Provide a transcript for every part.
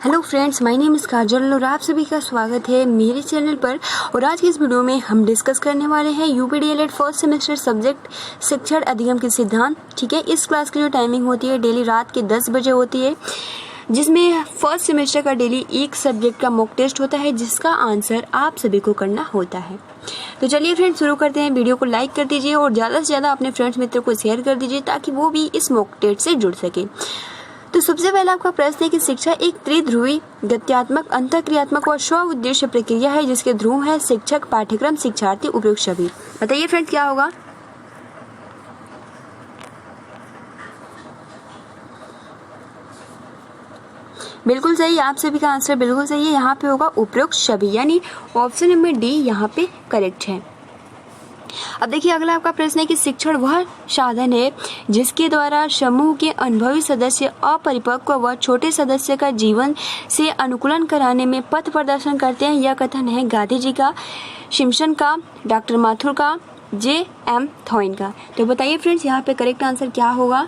Hello friends, my name is Kajal और आप सभी का स्वागत है मेरे चैनल पर। और आज की इस वीडियो में हम डिस्कस करने वाले हैं यूपीडीएलएड फर्स्ट सेमेस्टर सब्जेक्ट शिक्षण अधिगम के सिद्धांत। ठीक है, इस क्लास की जो टाइमिंग होती है डेली रात के 10 बजे होती है, जिसमें फर्स्ट सेमेस्टर का डेली एक सब्जेक्ट का मॉक टेस्ट होता है जिसका आंसर आप सभी को करना होता है। तो चलिए फ्रेंड्स शुरू करते हैं। वीडियो को लाइक कर दीजिए और ज़्यादा से ज़्यादा अपने फ्रेंड्स मित्रों को शेयर कर दीजिए ताकि वो भी इस मॉक टेस्ट से जुड़ सके। तो सबसे पहला आपका प्रश्न है कि शिक्षा एक त्रिध्रुवी गत्यात्मक अंतःक्रियात्मक और स्व उद्देश्य प्रक्रिया है जिसके ध्रुव है शिक्षक, पाठ्यक्रम, शिक्षार्थी, उपयुक्त सभी। बताइए फ्रेंड्स क्या होगा? बिल्कुल सही, आप सभी का आंसर बिल्कुल सही है। यहाँ पे होगा उपयुक्त सभी, यानी ऑप्शन नंबर डी यहाँ पे करेक्ट है। अब देखिए अगला आपका प्रश्न है कि शिक्षण वह साधन है जिसके द्वारा समूह के अनुभवी सदस्य अपरिपक्व व छोटे सदस्य का जीवन से अनुकूलन कराने में पथ प्रदर्शन करते हैं। यह कथन है गांधी जी का, सिम्पसन का, डॉक्टर माथुर का, जे.एम. थॉइन का। तो बताइए फ्रेंड्स यहाँ पे करेक्ट आंसर क्या होगा?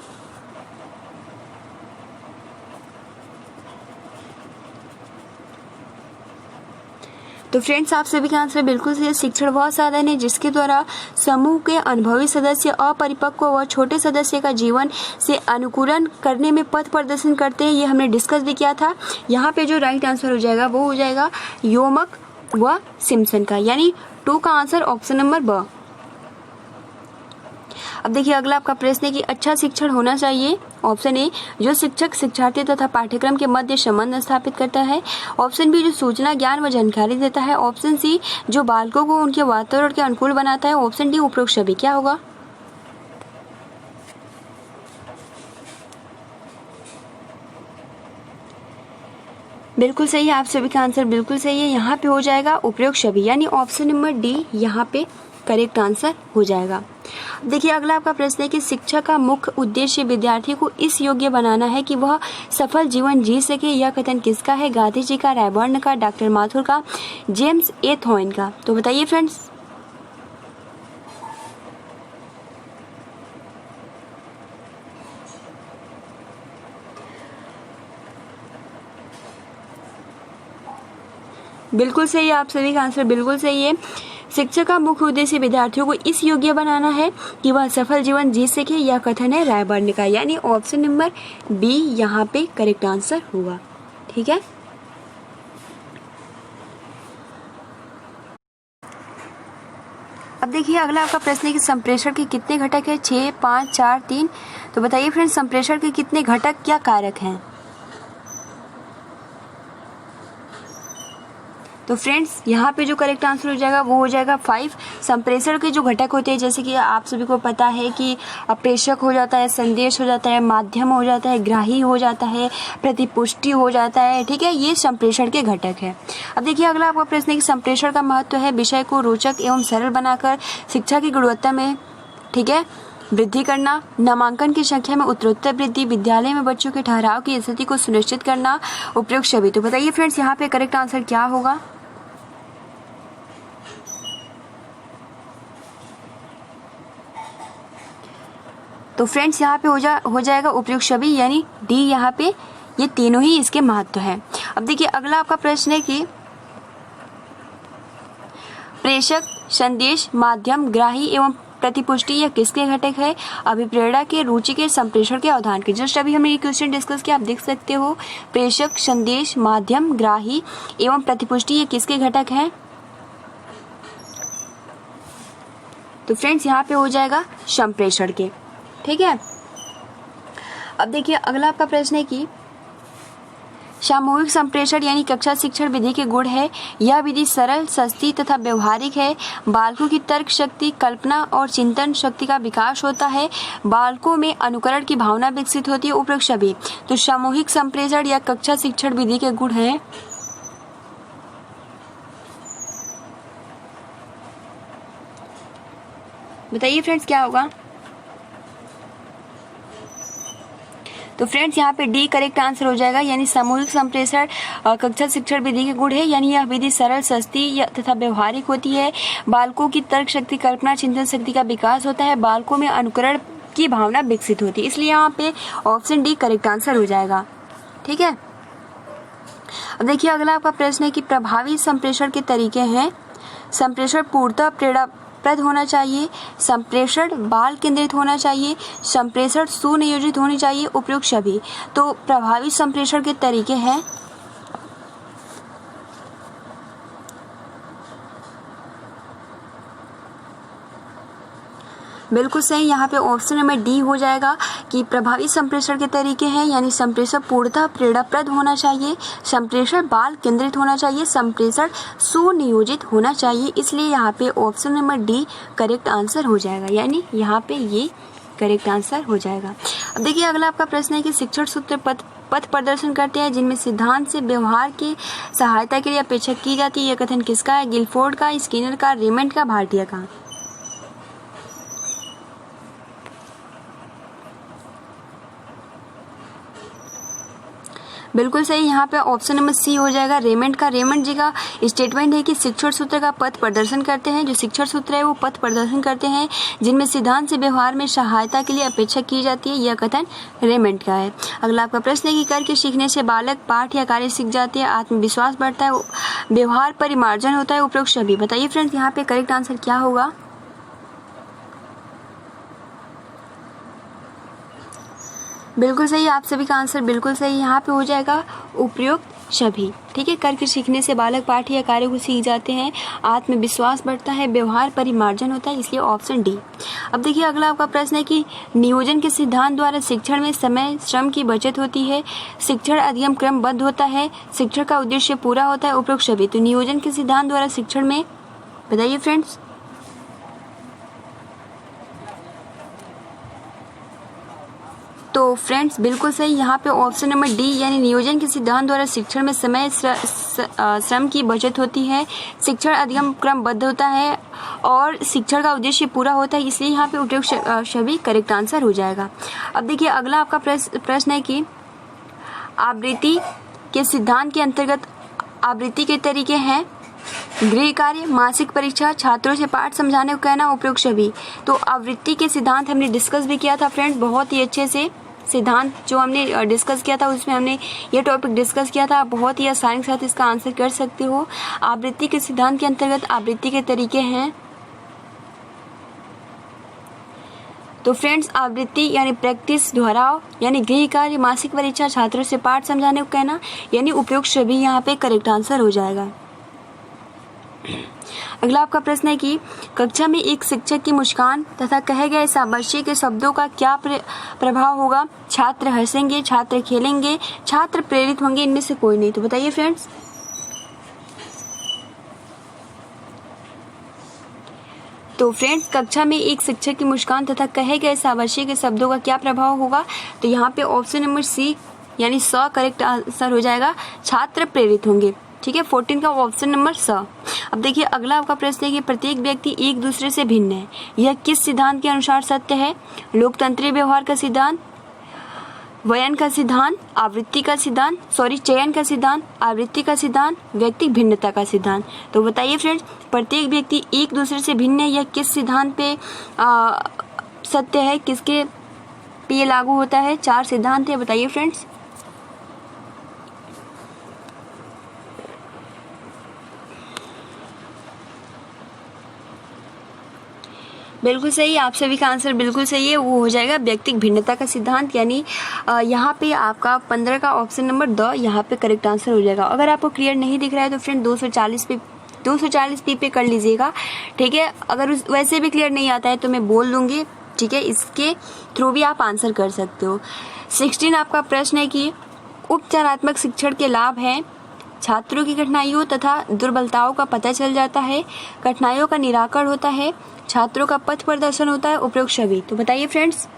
तो फ्रेंड्स आप सभी का आंसर बिल्कुल सही है। शिक्षण वह साधन है जिसके द्वारा समूह के अनुभवी सदस्य अपरिपक्व व छोटे सदस्य का जीवन से अनुकूलन करने में पथ प्रदर्शन करते हैं। ये हमने डिस्कस भी किया था। यहाँ पे जो राइट आंसर हो जाएगा वो हो जाएगा योमक व सिम्पसन का, यानी 2 का आंसर ऑप्शन नंबर ब। अब देखिए अगला आपका प्रश्न है कि अच्छा शिक्षण होना चाहिए। ऑप्शन ए जो शिक्षक शिक्षार्थी तथा पाठ्यक्रम के मध्य संबंध स्थापित करता है। ऑप्शन बी जो सूचना, ज्ञान व जानकारी देता है। ऑप्शन सी जो बालकों को उनके वातावरण के अनुकूल बनाता है। ऑप्शन डी उपयुक्त सभी। क्या होगा? बिल्कुल सही है, आप सभी का आंसर बिल्कुल सही है। यहाँ पे हो जाएगा उपयुक्त सभी, यानी ऑप्शन नंबर डी यहाँ पे करेक्ट आंसर हो जाएगा। देखिए अगला आपका प्रश्न है कि शिक्षा का मुख्य उद्देश्य विद्यार्थी को इस योग्य बनाना है कि वह सफल जीवन जी सके। यह कथन किसका है? गांधी जी का, रैबर्न का, डॉक्टर माथुर का, जेम्स ए. थॉइन का। तो बताइए फ्रेंड्स। बिल्कुल सही है, आप सभी का आंसर बिल्कुल सही है। शिक्षक का मुख्य उद्देश्य विद्यार्थियों को इस योग्य बनाना है कि वह सफल जीवन जी सके। यह कथन है रैबर्न का, यानी ऑप्शन नंबर बी यहाँ पे करेक्ट आंसर होगा। ठीक है, अब देखिए अगला आपका प्रश्न है कि संप्रेषण के कितने घटक है? 6, 5, 4, 3। तो बताइए फ्रेंड्स संप्रेषण के कितने घटक क्या कारक हैं? तो फ्रेंड्स यहाँ पे जो करेक्ट आंसर हो जाएगा वो हो जाएगा 5। संप्रेषण के जो घटक होते हैं, जैसे कि आप सभी को पता है कि प्रेषक हो जाता है, संदेश हो जाता है, माध्यम हो जाता है, ग्राही हो जाता है, प्रतिपुष्टि हो जाता है। ठीक है, ये संप्रेषण के घटक है। अब देखिए अगला आपका प्रश्न है कि संप्रेषण का महत्व है विषय को रोचक एवं सरल बनाकर शिक्षा की गुणवत्ता में, ठीक है, वृद्धि करना, नामांकन की संख्या में उत्तरोत्तर वृद्धि, विद्यालय में बच्चों के ठहराव की स्थिति को सुनिश्चित करना, उपयुक्त सभी। तो बताइए फ्रेंड्स यहाँ पे करेक्ट आंसर क्या होगा? तो फ्रेंड्स यहाँ पे हो जाएगा उपयुक्त सभी, यानी डी यहाँ पे, ये तीनों ही इसके महत्व है। अब देखिए अगला आपका प्रश्न है कि प्रेषक, संदेश, माध्यम, ग्राही एवं प्रतिपुष्टि यह किसके घटक है? अभिप्रेरणा के, रुचि के, संप्रेषण के, अवधान के। जस्ट अभी हमने ये क्वेश्चन डिस्कस किया, आप देख सकते हो। प्रेषक, संदेश, माध्यम, ग्राही एवं प्रतिपुष्टि ये किसके घटक हैं? तो फ्रेंड्स यहाँ पे हो जाएगा संप्रेषण के। ठीक है, अब देखिए अगला आपका प्रश्न है कि सामूहिक संप्रेषण यानी कक्षा शिक्षण विधि के गुण है। यह विधि सरल, सस्ती तथा व्यवहारिक है। बालकों की तर्क शक्ति, कल्पना और चिंतन शक्ति का विकास होता है। बालकों में अनुकरण की भावना विकसित होती है, उपयुक्त सभी। तो सामूहिक संप्रेषण या कक्षा शिक्षण विधि के गुण है। बताइए फ्रेंड्स क्या होगा? तो फ्रेंड्स यहाँ पे डी करेक्ट आंसर हो जाएगा, यानी सामूहिक संप्रेषण कक्षा शिक्षण विधि के गुण है, यानी यह विधि सरल, सस्ती तथा व्यवहारिक होती है। बालकों की तर्क शक्ति, कल्पना, चिंतन शक्ति का विकास होता है। बालकों में अनुकरण की भावना विकसित होती है, इसलिए यहाँ पे ऑप्शन डी करेक्ट आंसर हो जाएगा। ठीक है, अब देखिए अगला आपका प्रश्न है कि प्रभावी संप्रेषण के तरीके हैं। संप्रेषण पूर्णतः प्रेरणाप्रद होना चाहिए, संप्रेषण बाल केंद्रित होना चाहिए, संप्रेषण सुनियोजित होनी चाहिए, उपयुक्त सभी। तो प्रभावी संप्रेषण के तरीके हैं। बिल्कुल सही, यहाँ पे ऑप्शन नंबर डी हो जाएगा कि प्रभावी संप्रेषण के तरीके हैं, यानी संप्रेषण पूर्णतः प्रेरणाप्रद होना चाहिए, संप्रेषण बाल केंद्रित होना चाहिए, संप्रेषण सुनियोजित होना चाहिए। इसलिए यहाँ पे option number D correct answer हो जाएगा, यानी यहाँ पे ये करेक्ट आंसर हो जाएगा। अब देखिए अगला आपका प्रश्न है कि शिक्षण सूत्र पथ प्रदर्शन करते हैं जिनमें सिद्धांत से व्यवहार की सहायता के लिए अपेक्षा की जाती है। यह कथन किसका है? गिलफोर्ड का, स्किनर का, रेमंड का, भाटिया का। बिल्कुल सही, यहाँ पे ऑप्शन नंबर सी हो जाएगा, रेमंड का। रेमंड जी का स्टेटमेंट है कि शिक्षण सूत्र का पथ प्रदर्शन करते हैं। जो शिक्षण सूत्र है वो पथ प्रदर्शन करते हैं जिनमें सिद्धांत से व्यवहार में सहायता के लिए अपेक्षा की जाती है। यह कथन रेमंड का है। अगला आपका प्रश्न है कि करके सीखने से बालक पाठ या कार्य सीख जाते हैं, आत्मविश्वास बढ़ता है, व्यवहार परिमार्जन होता है, उपरोक्त सभी। बताइए फ्रेंड्स यहाँ पे करेक्ट आंसर क्या होगा? बिल्कुल सही, आप सभी का आंसर बिल्कुल सही यहाँ पे हो जाएगा, उपयुक्त सभी। ठीक है, करके सीखने से बालक पाठ या कार्य को सीख जाते हैं, आत्मविश्वास बढ़ता है, व्यवहार परिमार्जन होता है, इसलिए ऑप्शन डी। अब देखिए अगला आपका प्रश्न है कि नियोजन के सिद्धांत द्वारा शिक्षण में समय श्रम की बचत होती है, शिक्षण अधिगम क्रमबद्ध होता है, शिक्षण का उद्देश्य पूरा होता है, उपयुक्त सभी। तो नियोजन के सिद्धांत द्वारा शिक्षण में बताइए फ्रेंड्स। तो फ्रेंड्स बिल्कुल सही, यहाँ पे ऑप्शन नंबर डी यानी नियोजन के सिद्धांत द्वारा शिक्षण में समय श्रम की बचत होती है, शिक्षण अधिगम क्रमबद्ध होता है और शिक्षण का उद्देश्य पूरा होता है, इसलिए यहाँ पे उपयुक्त सभी करेक्ट आंसर हो जाएगा। अब देखिए अगला आपका प्रश्न है कि आवृत्ति के सिद्धांत के अंतर्गत आवृत्ति के तरीके हैं। गृह कार्य, मासिक परीक्षा, छात्रों से पाठ समझाने को कहना, उपयुक्त सभी। तो आवृत्ति के सिद्धांत हमने डिस्कस भी किया था फ्रेंड्स, बहुत ही अच्छे से सिद्धांत जो हमने डिस्कस किया था उसमें हमने ये टॉपिक डिस्कस किया था। बहुत ही आसानी के साथ इसका आंसर कर सकते हो। आवृत्ति के सिद्धांत के अंतर्गत आवृत्ति के तरीके हैं। तो फ्रेंड्स आवृत्ति यानी प्रैक्टिस, दोहराव, यानी गृह कार्य, मासिक परीक्षा, छात्रों से पाठ समझाने को कहना, यानी उपयुक्त सभी यहाँ पे करेक्ट आंसर हो जाएगा। अगला आपका प्रश्न है कि कक्षा में एक शिक्षक की मुस्कान तथा कहे गए शाबाशी के शब्दों का क्या प्रभाव होगा? छात्र हंसेंगे, छात्र खेलेंगे, छात्र प्रेरित होंगे, इनमें से कोई नहीं। तो बताइए फ्रेंड्स। तो फ्रेंड्स कक्षा में एक शिक्षक की मुस्कान तथा कहे गए शाबाशी के शब्दों का क्या प्रभाव होगा? तो यहाँ पे ऑप्शन नंबर सी यानी स करेक्ट आंसर हो जाएगा, छात्र प्रेरित होंगे। ठीक है, 14 का ऑप्शन नंबर स। अब देखिए अगला आपका प्रश्न है कि प्रत्येक व्यक्ति एक दूसरे से भिन्न है, यह किस सिद्धांत के अनुसार सत्य है? लोकतंत्रीय व्यवहार का सिद्धांत, वयन का सिद्धांत, आवृत्ति का सिद्धांत, चयन का सिद्धांत, आवृत्ति का सिद्धांत, व्यक्ति भिन्नता का सिद्धांत। तो बताइए फ्रेंड्स, प्रत्येक व्यक्ति एक दूसरे से भिन्न है, यह किस सिद्धांत पे सत्य है, किसके पे ये लागू होता है? 4 सिद्धांत है, बताइए फ्रेंड्स। बिल्कुल सही, आप सभी का आंसर बिल्कुल सही है, वो हो जाएगा व्यक्तिगत भिन्नता का सिद्धांत, यानी यहाँ पे आपका 15 का ऑप्शन नंबर द यहाँ पे करेक्ट आंसर हो जाएगा। अगर आपको क्लियर नहीं दिख रहा है तो फ्रेंड 240 पे कर लीजिएगा। ठीक है, अगर वैसे भी क्लियर नहीं आता है तो मैं बोल दूंगी। ठीक है, इसके थ्रू भी आप आंसर कर सकते हो। 16 आपका प्रश्न है कि उपचारात्मक शिक्षण के लाभ हैं। छात्रों की कठिनाइयों तथा दुर्बलताओं का पता चल जाता है, कठिनाइयों का निराकरण होता है, छात्रों का पथ प्रदर्शन होता है, उपयुक्त सभी। तो बताइए फ्रेंड्स।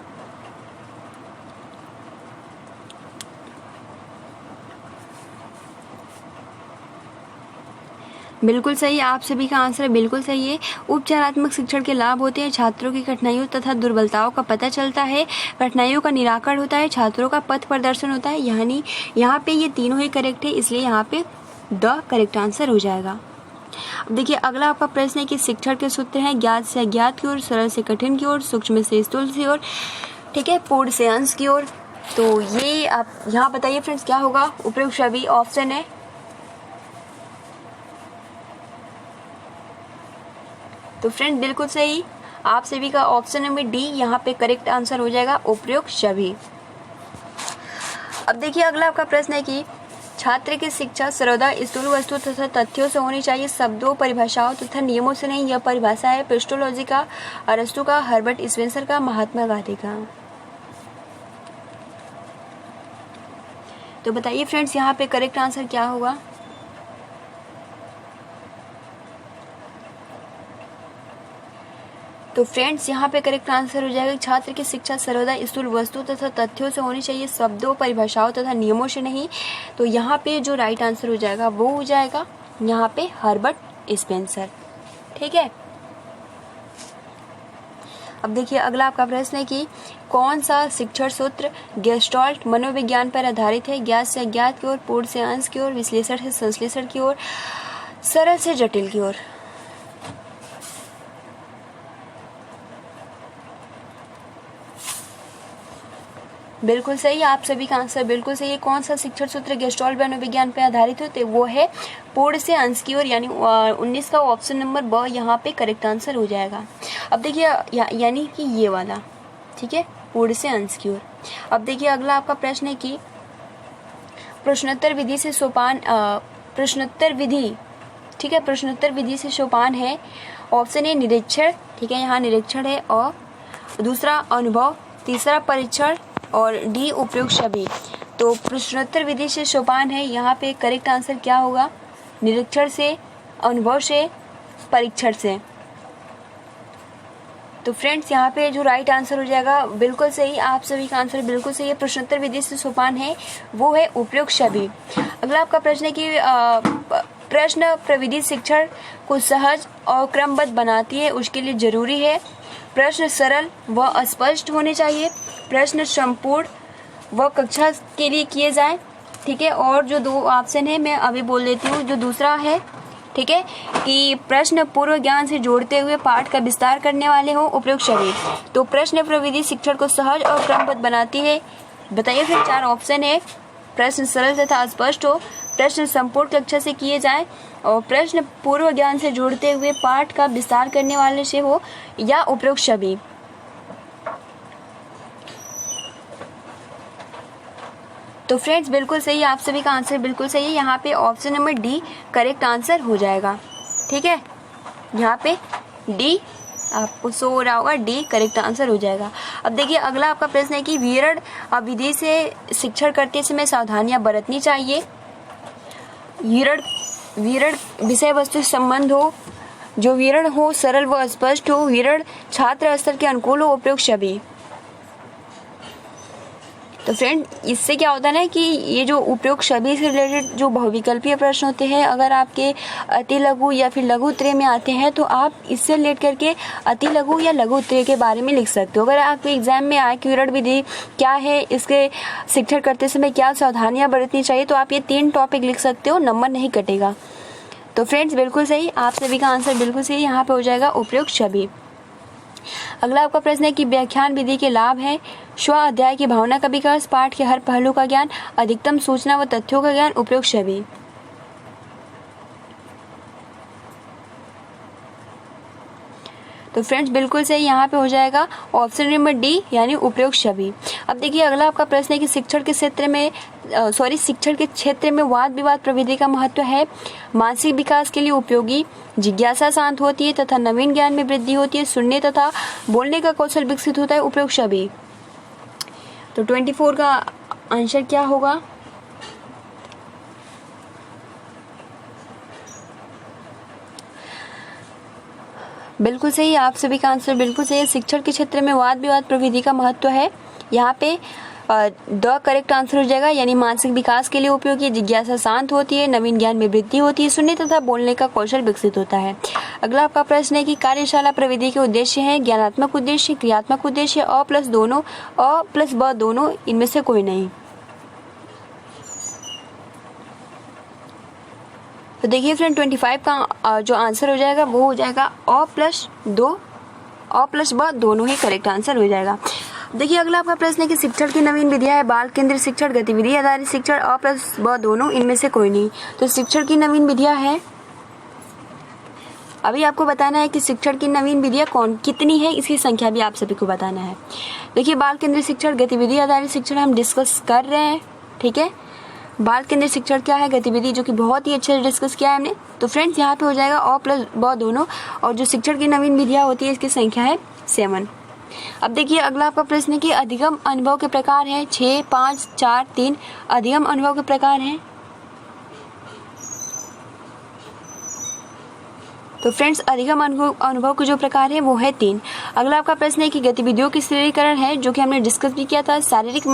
बिल्कुल सही, आप सभी का आंसर बिल्कुल सही है। उपचारात्मक शिक्षण के लाभ होते हैं, छात्रों की कठिनाइयों तथा दुर्बलताओं का पता चलता है, कठिनाइयों का निराकरण होता है, छात्रों का पथ प्रदर्शन होता है, यानी यहाँ पे ये तीनों ही करेक्ट है, इसलिए यहाँ पे द करेक्ट आंसर हो जाएगा। अब देखिए अगला आपका प्रश्न है कि शिक्षण के सूत्र हैं ज्ञात से अज्ञात की ओर, सरल से कठिन की ओर, सूक्ष्म से स्थूल की ओर, ठीक है, पूर्ण से अंश की ओर। तो ये आप यहाँ बताइए फ्रेंड्स क्या होगा? उपयुक्त सभी ऑप्शन है तो फ्रेंड बिल्कुल सही, आप सभी का ऑप्शन नंबर डी यहाँ पे करेक्ट आंसर हो जाएगा, उपयुक्त सभी। अब देखिए अगला आपका प्रश्न है कि छात्र की शिक्षा सर्वदा स्थूल वस्तु तथा तथ्यों से होनी चाहिए, शब्दों, परिभाषाओं तथा नियमों से नहीं। यह परिभाषा है पेस्टोलॉजी का, अरस्तु का, हर्बर्ट स्पेंसर का, महात्मा गांधी का। तो बताइए फ्रेंड्स यहाँ पे करेक्ट आंसर क्या होगा। तो फ्रेंड्स यहाँ पे करेक्ट आंसर हो जाएगा छात्र की शिक्षा सर्वदा स्थूल वस्तु तथा तथ्यों से होनी चाहिए, शब्दों, परिभाषाओं तथा नियमों से नहीं। तो यहाँ पे जो राइट आंसर हो जाएगा वो हो जाएगा यहाँ पे हर्बर्ट स्पेंसर। ठीक है। अब देखिए अगला आपका प्रश्न है कि कौन सा शिक्षण सूत्र गेस्टाल्ट मनोविज्ञान पर आधारित है। ज्ञात से अज्ञात की ओर, पूर्ण से अंश की ओर, विश्लेषण से संश्लेषण की ओर, सरल से जटिल की ओर। बिल्कुल सही, आप सभी का आंसर बिल्कुल सही है। कौन सा शिक्षण सूत्र गेस्टाल्ट मनोविज्ञान पर आधारित होते वो है पूर्ण से अंश की ओर, यानी 19 का ऑप्शन नंबर ब यहाँ पे करेक्ट आंसर हो जाएगा। अब देखिए यानी कि ये वाला, ठीक है, पूर्ण से अंश की ओर। अब देखिए अगला आपका प्रश्न है कि प्रश्नोत्तर विधि से सोपान, प्रश्नोत्तर विधि, ठीक है, प्रश्नोत्तर विधि से सोपान है। ऑप्शन ए निरीक्षण, ठीक है, यहाँ निरीक्षण है, और दूसरा अनुभव, तीसरा परीक्षण, और डी उपयुक्त सभी। तो प्रश्नोत्तर विधि से सोपान है, यहाँ पे करेक्ट आंसर क्या होगा, निरीक्षण से, अनुभव से, परीक्षण से। तो फ्रेंड्स यहाँ पे जो राइट आंसर हो जाएगा बिल्कुल सही, आप सभी का आंसर बिल्कुल सही है। प्रश्नोत्तर विधि से सोपान है वो है उपयुक्त सभी। अगला आपका प्रश्न है कि प्रश्न प्रविधि शिक्षण को सहज और क्रमबद्ध बनाती है, उसके लिए जरूरी है प्रश्न सरल व स्पष्ट होने चाहिए, प्रश्न संपूर्ण व कक्षा के लिए किए जाएं। ठीक है, और जो दो ऑप्शन है मैं अभी बोल देती हूँ। जो दूसरा है, ठीक है, कि प्रश्न पूर्व ज्ञान से जोड़ते हुए पाठ का विस्तार करने वाले हो, उपयुक्त सभी। तो प्रश्न प्रविधि शिक्षण को सहज और क्रमबद्ध बनाती है। बताइए फिर 4 ऑप्शन है, प्रश्न सरल तथा स्पष्ट हो, प्रश्न संपूर्ण कक्षा से किए जाएं, और प्रश्न पूर्व ज्ञान से जोड़ते हुए पाठ का विस्तार करने वाले से हो, या उपयुक्त सभी। तो फ्रेंड्स बिल्कुल सही, आप सभी का आंसर बिल्कुल सही है। यहाँ पे option number D correct answer हो जाएगा। ठीक है, यहाँ पे डी आपको शो हो रहा होगा, डी करेक्ट आंसर हो जाएगा। अब देखिए अगला आपका प्रश्न है कि विवरण विधि से शिक्षण करते समय सावधानियां बरतनी चाहिए। विवरण विषय वस्तु से संबंध हो, जो विवरण हो सरल व स्पष्ट हो, विवरण छात्र स्तर के अनुकूल हो, उपयुक्त सभी। तो फ्रेंड इससे क्या होता है ना कि ये जो उपयुक्त सभी से रिलेटेड जो बहुविकल्पीय प्रश्न होते हैं, अगर आपके अति लघु या फिर लघु उत्तरीय में आते हैं तो आप इससे रिलेट करके अति लघु या लघु उत्तरीय के बारे में लिख सकते हो। अगर आपके एग्जाम में आए कि विवरण विधि क्या है, इसके शिक्षण करते समय क्या सावधानियां बरतनी चाहिए, तो आप ये 3 टॉपिक लिख सकते हो, नंबर नहीं कटेगा। तो फ्रेंड्स बिल्कुल सही, आप सभी का आंसर बिल्कुल सही, यहाँ पे हो जाएगा उपयुक्त सभी। अगला आपका प्रश्न है कि व्याख्यान विधि के लाभ है स्व अध्याय की भावना का विकास, पाठ के हर पहलू का ज्ञान, अधिकतम सूचना व तथ्यों का ज्ञान, उपयुक्त सभी। तो फ्रेंड्स बिल्कुल सही, यहाँ पे हो जाएगा ऑप्शन नंबर डी यानी उपयुक्त सभी। अब देखिए अगला आपका प्रश्न है कि शिक्षण के क्षेत्र में वाद विवाद प्रविधि का महत्व है, मानसिक विकास के लिए उपयोगी, जिज्ञासा शांत होती है तथा नवीन ज्ञान में वृद्धि होती है, सुनने तथा बोलने का कौशल विकसित होता है, उपयुक्त सभी। तो 24 का आंसर क्या होगा? बिल्कुल सही, आप सभी का आंसर बिल्कुल सही है। शिक्षण के क्षेत्र में वाद विवाद प्रविधि का महत्व है, यहाँ पे द करेक्ट आंसर हो जाएगा, यानी मानसिक विकास के लिए उपयोगी, जिज्ञासा शांत होती है, नवीन ज्ञान में वृद्धि होती है, सुनने तथा बोलने का कौशल विकसित होता है। अगला आपका प्रश्न है कि कार्यशाला प्रविधि के उद्देश्य हैं ज्ञानात्मक उद्देश्य, क्रियात्मक उद्देश्य, अ प्लस ब दोनों, इनमें से कोई नहीं। तो देखिए फ्रेंड 25 का जो आंसर हो जाएगा वो हो जाएगा अ प्लस ब दोनों ही करेक्ट आंसर हो जाएगा। देखिए अगला आपका प्रश्न है कि शिक्षण की नवीन विधियां है बाल केंद्रित शिक्षण, गतिविधि आधारित शिक्षण, अ प्लस ब दोनों, इनमें से कोई नहीं। तो शिक्षण की नवीन विधियां है अभी आपको बताना है कि शिक्षण की नवीन विधियाँ कितनी है, इसकी संख्या भी आप सभी को बताना है। देखिए, बाल केंद्रित शिक्षण, गतिविधि आधारित शिक्षण हम डिस्कस कर रहे हैं। ठीक है, बाल केंद्रित शिक्षण क्या है, गतिविधि, जो कि बहुत ही अच्छे से डिस्कस किया है हमने। तो फ्रेंड्स, यहाँ पे हो जाएगा अ प्लस ब दोनों, और जो शिक्षण की नवीन विधियाँ होती है इसकी संख्या है 7। अब देखिए, अगला आपका प्रश्न है कि अधिगम अनुभव के प्रकार है 6, 5, 4, 3 अधिगम अनुभव के प्रकार हैं। तो फ्रेंड्स, अधिगम अनुभव के जो प्रकार है वो है 3। अगला आपका प्रश्न है कि गतिविधियों की श्रेणीकरण है, जो कि हमने डिस्कस भी किया था, शारीरिक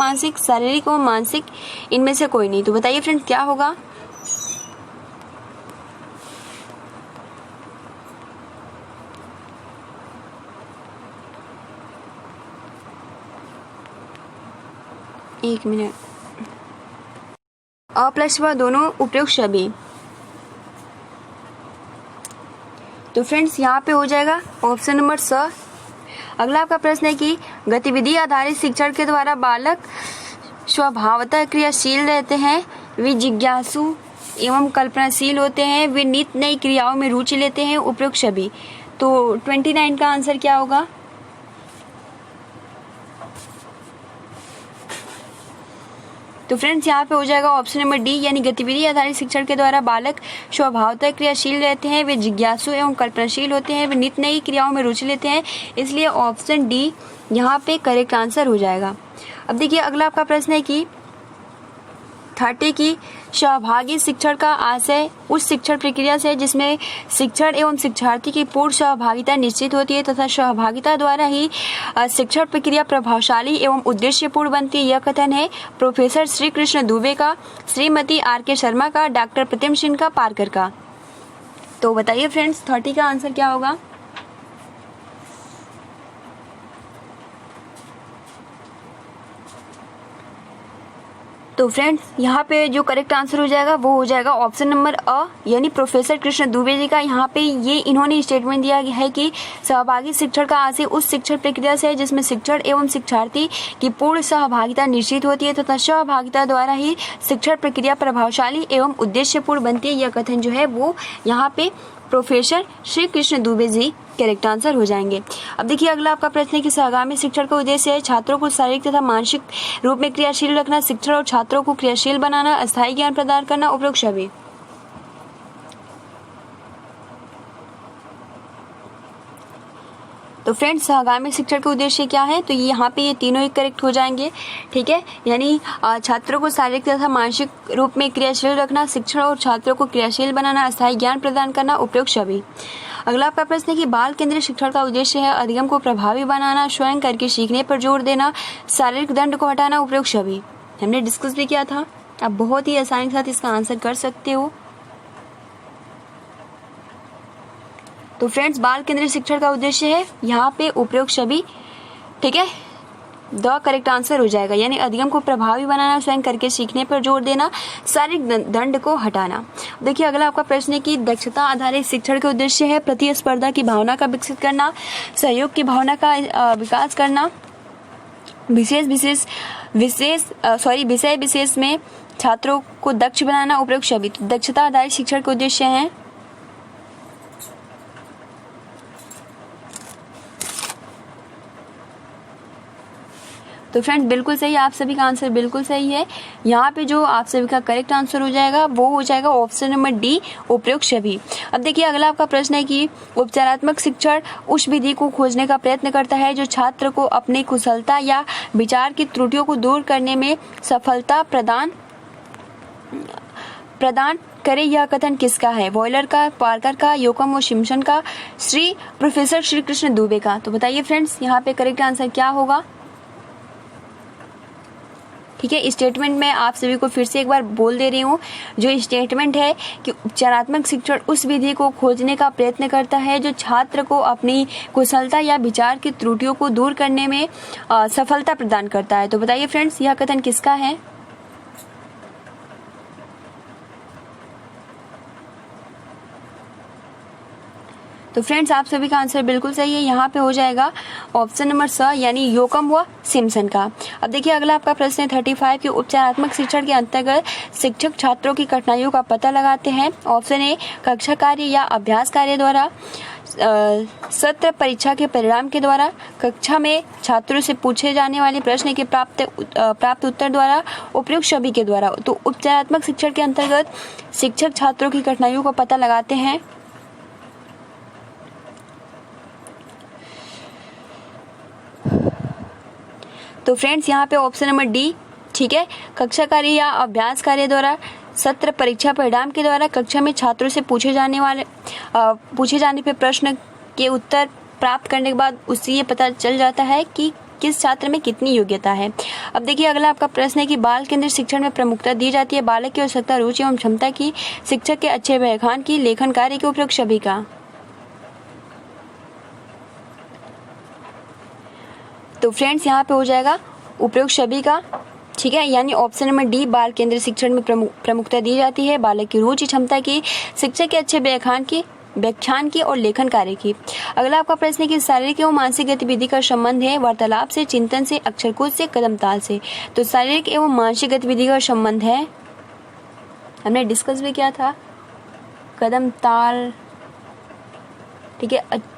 और मानसिक, इनमें से कोई नहीं। तो बताइए फ्रेंड्स क्या होगा। एक मिनट। अ प्लस व दोनों उपयुक्त सभी। तो फ्रेंड्स, यहाँ पे हो जाएगा ऑप्शन नंबर स। अगला आपका प्रश्न है कि गतिविधि आधारित शिक्षण के द्वारा बालक स्वभावतः क्रियाशील रहते हैं, वे जिज्ञासु एवं कल्पनाशील होते हैं, वे नित्य नई क्रियाओं में रुचि लेते हैं, उपयुक्त सभी। तो 29 का आंसर क्या होगा। तो फ्रेंड्स, यहाँ पे हो जाएगा ऑप्शन नंबर डी, यानी गतिविधि आधारित शिक्षण के द्वारा बालक स्वभावतः क्रियाशील रहते हैं, वे जिज्ञासु एवं कल्पनाशील होते हैं, वे नित्य नई क्रियाओं में रुचि लेते हैं, इसलिए ऑप्शन डी यहाँ पे करेक्ट आंसर हो जाएगा। अब देखिए, अगला आपका प्रश्न है कि 30 की सहभागी शिक्षण का आशय उस शिक्षण प्रक्रिया से जिसमें शिक्षण एवं शिक्षार्थी की पूर्ण सहभागिता निश्चित होती है तथा सहभागिता द्वारा ही शिक्षण प्रक्रिया प्रभावशाली एवं उद्देश्यपूर्ण बनती है। यह कथन है प्रोफेसर श्री कृष्ण दुबे का, श्रीमती आर.के. शर्मा का, डॉक्टर प्रतिम सिंह का, पारकर का। तो बताइए फ्रेंड्स, 30 का आंसर क्या होगा। तो फ्रेंड्स, यहाँ पे जो करेक्ट आंसर हो जाएगा वो हो जाएगा ऑप्शन नंबर अ, यानी प्रोफेसर कृष्ण दुबे जी का। यहाँ पे ये इन्होंने स्टेटमेंट दिया है कि सहभागी शिक्षण का आशय उस शिक्षण प्रक्रिया से जिसमें शिक्षण एवं शिक्षार्थी की पूर्ण सहभागिता निश्चित होती है तथा सहभागिता द्वारा ही शिक्षण प्रक्रिया प्रभावशाली एवं उद्देश्यपूर्ण बनती है। यह कथन जो है वो यहाँ पे professor Shri Krishna Dubey ji correct answer हो जाएंगे। अब देखिए, अगला आपका प्रश्न है कि सहगामी शिक्षण का उद्देश्य है छात्रों को शारीरिक तथा मानसिक रूप में क्रियाशील रखना, शिक्षण और छात्रों को क्रियाशील बनाना, अस्थायी ज्ञान प्रदान करना, उपयुक्त सभी। तो फ्रेंड्स, सहगामी शिक्षण का उद्देश्य क्या है, तो यहाँ पे ये तीनों ही करेक्ट हो जाएंगे। ठीक है, यानी छात्रों को शारीरिक तथा मानसिक रूप में क्रियाशील रखना, शिक्षण और छात्रों को क्रियाशील बनाना, अस्थायी ज्ञान प्रदान करना, उपयुक्त सभी। अगला आपका प्रश्न है कि बाल केंद्रित शिक्षण का उद्देश्य है अधिगम को प्रभावी बनाना, स्वयं करके सीखने पर जोर देना, शारीरिक दंड को हटाना, उपयुक्त सभी। हमने डिस्कस भी किया था, आप बहुत ही आसानी के साथ इसका आंसर कर सकते हो। तो फ्रेंड्स, बाल केंद्रित शिक्षण का उद्देश्य है यहाँ पे उपयुक्त सभी। ठीक है, द करेक्ट आंसर हो जाएगा, यानी अधिगम को प्रभावी बनाना, स्वयं करके सीखने पर जोर देना, शारीरिक दंड को हटाना। देखिए, अगला आपका प्रश्न है कि दक्षता आधारित शिक्षण के उद्देश्य है प्रतिस्पर्धा की भावना का विकसित करना, सहयोग की भावना का विकास करना, विषय विशेष में छात्रों को दक्ष बनाना, उपयुक्त सभी। तो दक्षता आधारित शिक्षण के उद्देश्य है तो फ्रेंड्स, बिल्कुल सही, आप सभी का आंसर बिल्कुल सही है। यहाँ पे जो आप सभी का करेक्ट आंसर हो जाएगा वो हो जाएगा ऑप्शन नंबर डी, उपयुक्त सभी। अब देखिए, अगला आपका प्रश्न है कि उपचारात्मक शिक्षण उस विधि को खोजने का प्रयत्न करता है जो छात्र को अपनी कुशलता या विचार की त्रुटियों को दूर करने में सफलता प्रदान करे। यह कथन किसका है, वॉयलर का, पार्कर का, योकम और सिम्पसन का, प्रोफेसर श्री कृष्ण दुबे का। तो बताइए फ्रेंड्स, यहाँ पे करेक्ट आंसर क्या होगा। ठीक है, स्टेटमेंट में आप सभी को फिर से एक बार बोल दे रही हूँ। जो स्टेटमेंट है कि उपचारात्मक शिक्षण उस विधि को खोजने का प्रयत्न करता है जो छात्र को अपनी कुशलता या विचार की त्रुटियों को दूर करने में सफलता प्रदान करता है। तो बताइए फ्रेंड्स, यह कथन किसका है। तो फ्रेंड्स आप सभी का आंसर बिल्कुल सही है, यहाँ पे हो जाएगा ऑप्शन नंबर स यानी योकम व सिम्पसन का। अब देखिए अगला आपका प्रश्न है 35 के उपचारात्मक शिक्षण के अंतर्गत शिक्षक छात्रों की कठिनाइयों का पता लगाते हैं। ऑप्शन ए कक्षा कार्य या अभ्यास कार्य द्वारा, सत्र परीक्षा के परिणाम के द्वारा, कक्षा में छात्रों से पूछे जाने वाले प्रश्न के प्राप्त उत्तर द्वारा, उपयुक्त सभी के द्वारा। तो उपचारात्मक शिक्षण के अंतर्गत शिक्षक छात्रों की कठिनाइयों का पता लगाते हैं। तो फ्रेंड्स यहाँ पे ऑप्शन नंबर डी ठीक है, कक्षा कार्य या अभ्यास कार्य द्वारा, सत्र परीक्षा परिणाम के द्वारा, कक्षा में छात्रों से पूछे जाने पे प्रश्न के उत्तर प्राप्त करने के बाद उससे ये पता चल जाता है कि किस छात्र में कितनी योग्यता है। अब देखिए अगला आपका प्रश्न है कि बाल केंद्रित शिक्षण में प्रमुखता दी जाती है बालक की आवश्यकता, रुचि एवं क्षमता की, शिक्षक के अच्छे व्याख्यान की, लेखन कार्य के, उपयुक्त सभी का। तो फ्रेंड्स यहाँ पे हो जाएगा उपयुक्त सभी का, ठीक है, यानी ऑप्शन नंबर डी बाल केंद्रित शिक्षण में प्रमुखता दी जाती है बालक की रुचि क्षमता की, शिक्षक के अच्छे व्याख्यान की और लेखन कार्य की। अगला आपका प्रश्न है कि शारीरिक एवं मानसिक गतिविधि का संबंध है वार्तालाप से, चिंतन से, अक्षरकूद से, कदम ताल से। तो शारीरिक एवं मानसिक गतिविधि का संबंध है, हमने डिस्कस भी किया था, कदम ताल, ठीक है।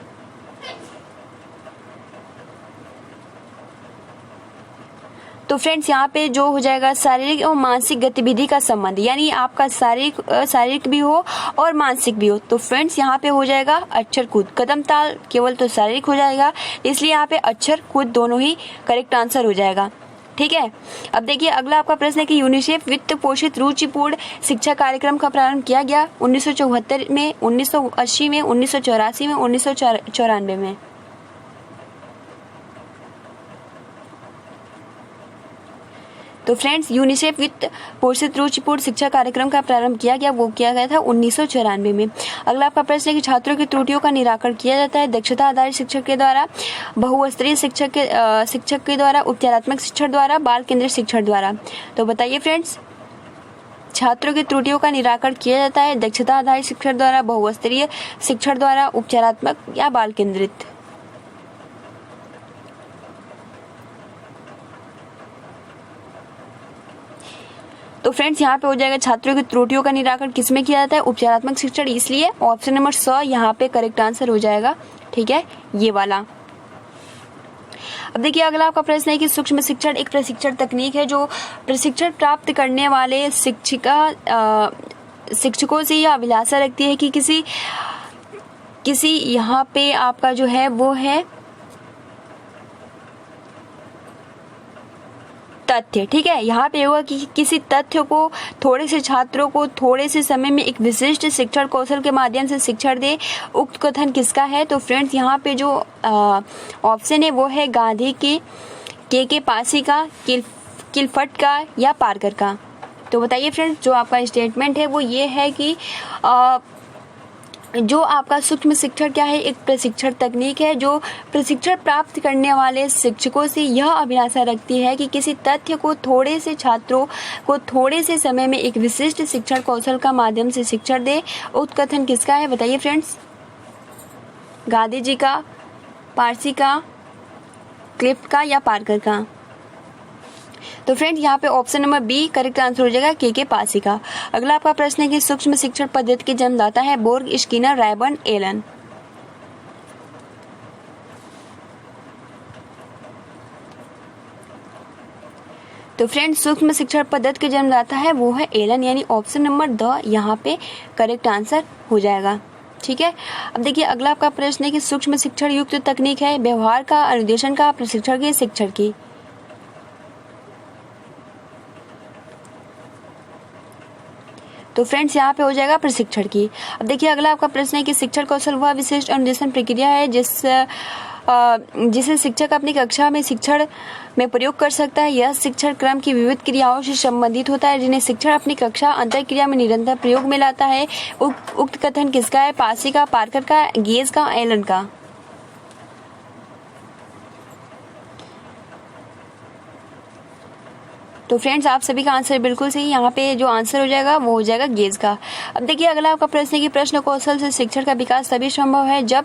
तो फ्रेंड्स यहाँ पे जो हो जाएगा शारीरिक और मानसिक गतिविधि का संबंध, यानी आपका शारीरिक भी हो और मानसिक भी हो। तो फ्रेंड्स यहाँ पे हो जाएगा अक्षर कूद, कदम ताल केवल तो शारीरिक हो जाएगा, इसलिए यहाँ पे अक्षर कूद दोनों ही करेक्ट आंसर हो जाएगा, ठीक है। अब देखिए अगला आपका प्रश्न है कि यूनिसेफ वित्त पोषित रुचिपूर्ण शिक्षा कार्यक्रम का प्रारंभ किया गया 1974 में, 1980 में, 1984 में, 1994 में। तो फ्रेंड्स यूनिसेफ वित्त पोषित रुचिपूर्ण शिक्षा कार्यक्रम का प्रारंभ किया गया था 1994 में। अगला आपका प्रश्न है कि छात्रों की त्रुटियों का निराकरण किया जाता है दक्षता आधारित शिक्षक के द्वारा, बहुस्तरीय शिक्षक के द्वारा, उपचारात्मक शिक्षण द्वारा, बाल केंद्रित शिक्षण द्वारा। तो बताइए फ्रेंड्स, छात्रों की त्रुटियों का निराकरण किया जाता है दक्षता आधारित शिक्षण द्वारा, बहुस्तरीय शिक्षण द्वारा, उपचारात्मक या बाल केंद्रित। तो फ्रेंड्स यहाँ पे हो जाएगा छात्रों की त्रुटियों का निराकरण किसमें किया जाता है, उपचारात्मक शिक्षण, इसलिए ऑप्शन नंबर 100 यहाँ पे करेक्ट आंसर हो जाएगा, ठीक है, ये वाला। अब देखिए अगला आपका प्रश्न है कि सूक्ष्म शिक्षण एक प्रशिक्षण तकनीक है जो प्रशिक्षण प्राप्त करने वाले शिक्षकों से यह अभिलाषा रखती है कि किसी यहाँ पे आपका जो है वो है तथ्य, ठीक है। यहाँ पे होगा कि किसी तथ्य को थोड़े से छात्रों को थोड़े से समय में एक विशिष्ट शिक्षण कौशल के माध्यम से शिक्षण दे, उक्त कथन किसका है। तो फ्रेंड्स यहाँ पे जो ऑप्शन है वो है गांधी के पासी का, किलफट का या पार्कर का। तो बताइए फ्रेंड्स, जो आपका स्टेटमेंट है वो ये है कि जो आपका सूक्ष्म शिक्षण क्या है, एक प्रशिक्षण तकनीक है जो प्रशिक्षण प्राप्त करने वाले शिक्षकों से यह अभिलाषा रखती है कि किसी तथ्य को थोड़े से छात्रों को थोड़े से समय में एक विशिष्ट शिक्षण कौशल का माध्यम से शिक्षण दे। उक्त कथन किसका है, बताइए फ्रेंड्स, गांधी जी का, पारसी का, क्लिफ्ट का या पार्कर का। तो फ्रेंड्स यहाँ पे option number B correct answer हो जाएगा, के पासी का। अगला आपका प्रश्न है कि सूक्ष्म शिक्षण पद्धति के जन्मदाता है बोर्ग, स्किनर, रायबर्न, एलन। तो फ्रेंड्स सूक्ष्म शिक्षण पद्धति के जन्मदाता है वो है एलन, यानी ऑप्शन नंबर द यहाँ पे करेक्ट आंसर हो जाएगा, ठीक है। अब देखिए अगला आपका प्रश्न है कि सूक्ष्म शिक्षण युक्त तकनीक है व्यवहार का, अनुदेशन का, प्रशिक्षण की, शिक्षण की। तो फ्रेंड्स यहाँ पे हो जाएगा प्रशिक्षण की। अब देखिए अगला आपका प्रश्न है कि शिक्षण कौशल वह विशिष्ट अनुदेशन प्रक्रिया है जिसे शिक्षक अपनी कक्षा में शिक्षण में प्रयोग कर सकता है। यह शिक्षण क्रम की विविध क्रियाओं से संबंधित होता है जिन्हें शिक्षण अपनी कक्षा अंतर क्रिया में निरंतर प्रयोग में लाता है। उक्त कथन किसका है, पासी का, पार्कर का, गेज का, एलन का। तो तो फ्रेंड्स आप सभी का आंसर बिल्कुल सही। यहाँ पे जो आंसर हो जाएगा वो हो जाएगा गेज का। अब देखिए अगला आपका प्रश्न है कि प्रश्न कौशल से शिक्षण का विकास तभी संभव है जब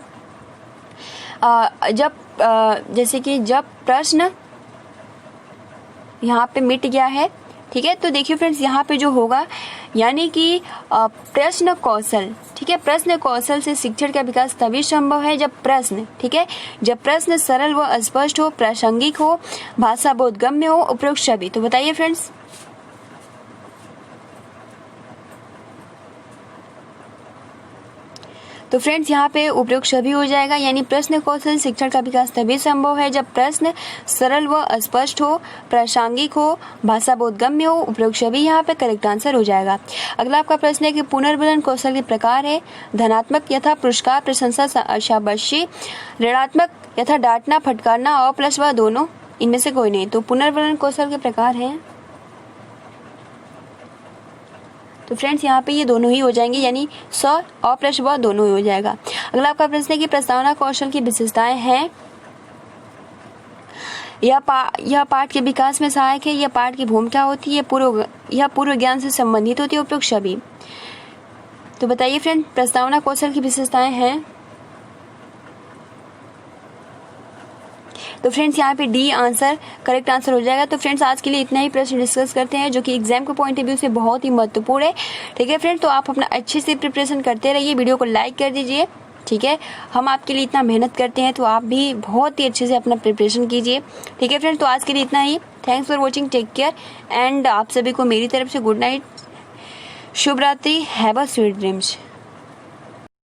जैसे कि जब प्रश्न यहाँ पे मिट गया है। ठीक है, तो देखिए फ्रेंड्स यहाँ पे जो होगा यानी कि प्रश्न कौशल, ठीक है, प्रश्न कौशल से शिक्षण का विकास तभी संभव है जब प्रश्न, ठीक है, जब प्रश्न सरल व स्पष्ट हो, प्रासंगिक हो, भाषा बोधगम्य हो, उपरोक्त सभी। तो बताइए फ्रेंड्स। तो फ्रेंड्स यहाँ पे उपरोक्त सभी हो जाएगा, यानी प्रश्न कौशल शिक्षण का विकास तभी संभव है जब प्रश्न सरल व स्पष्ट हो, प्रासंगिक हो, भाषा बोधगम्य हो, उपरोक्त सभी यहाँ पे करेक्ट आंसर हो जाएगा। अगला आपका प्रश्न है कि पुनर्वलन कौशल के प्रकार है धनात्मक यथा पुरस्कार, प्रशंसा, शाबाशी, ऋणात्मक यथा डांटना, फटकारना, अ प्लस व दोनों, इनमें से कोई नहीं। तो पुनर्वलन कौशल के प्रकार है, तो फ्रेंड्स यहाँ पे ये दोनों ही हो जाएंगे, यानी स और प्लस व दोनों ही हो जाएगा। अगला आपका प्रश्न है कि प्रस्तावना कौशल की विशेषताएं हैं, यह पाठ के विकास में सहायक है, यह पाठ की भूमिका होती है, यह पूर्व ज्ञान से संबंधित होती है, उपरोक्त सभी। तो बताइए फ्रेंड, प्रस्तावना कौशल की विशेषताएं हैं। तो फ्रेंड्स यहाँ पे डी आंसर करेक्ट आंसर हो जाएगा। तो फ्रेंड्स आज के लिए इतना ही प्रश्न डिस्कस करते हैं जो कि एग्जाम के पॉइंट ऑफ व्यू से बहुत ही महत्वपूर्ण है। ठीक है फ्रेंड्स, तो आप अपना अच्छे से प्रिपरेशन करते रहिए, वीडियो को लाइक कर दीजिए। ठीक है, हम आपके लिए इतना मेहनत करते हैं तो आप भी बहुत ही अच्छे से अपना प्रिपरेशन कीजिए। ठीक है फ्रेंड्स, तो आज के लिए इतना ही। Thanks for watching, take care and आप सभी को मेरी तरफ से गुड नाइट, शुभ रात्रि, हैव अ स्वीट ड्रीम्स।